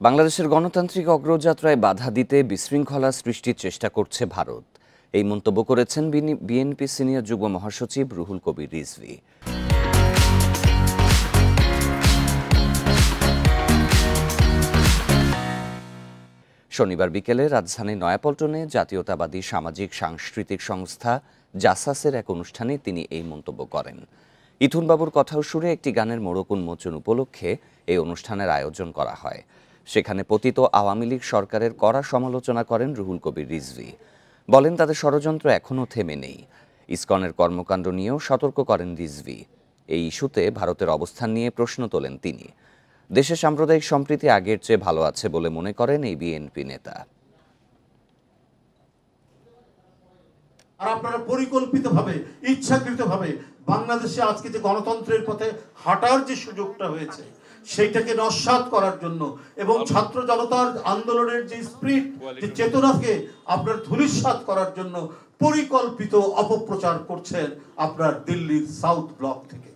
বাংলাদেশের গণতান্ত্রিক অগ্রযাত্রায় বাধা দিতে বিশৃঙ্খলা সৃষ্টির চেষ্টা করছে ভারত, এই মন্তব্য করেছেন বিএনপি সিনিয়র যুগ্ম মহাসচিব রুহুল কবির রিজভী। শনিবার বিকেলে রাজধানীর নয়াপল্টনে জাতীয়তাবাদী সামাজিক সাংস্কৃতিক সংস্থা জাসাসের এক অনুষ্ঠানে তিনি এই মন্তব্য করেন। ইথুনবাবুর কথাও সুরে একটি গানের মোড়ক উন্মোচন উপলক্ষে এই অনুষ্ঠানের আয়োজন করা হয়। সেখানে পতিত আওয়ামী লীগ সরকারের কড়া সমালোচনা করেন রুহুল কবির রিজভী। বলেন তাদের ষড়যন্ত্র এখনও থেমে নেই। ইসকনের কর্মকাণ্ড নিয়েও সতর্ক করেন রিজভী। এই ইস্যুতে ভারতের অবস্থান নিয়ে প্রশ্ন তোলেন তিনি। দেশে সাম্প্রদায়িক সম্প্রীতি আগের চেয়ে ভালো আছে বলে মনে করেন এই বিএনপি নেতা। আর আপনারা পরিকল্পিতভাবে ইচ্ছাকৃতভাবে বাংলাদেশে আজকে যে গণতন্ত্রের পথে হাঁটার যে সুযোগটা হয়েছে সেইটাকে নস্যাৎ করার জন্য এবং ছাত্র জনতার আন্দোলনের যে স্পিরিট, যে চেতনাকে আপনার ধূলিসাৎ করার জন্য পরিকল্পিত অপপ্রচার করছেন আপনার দিল্লির সাউথ ব্লক থেকে।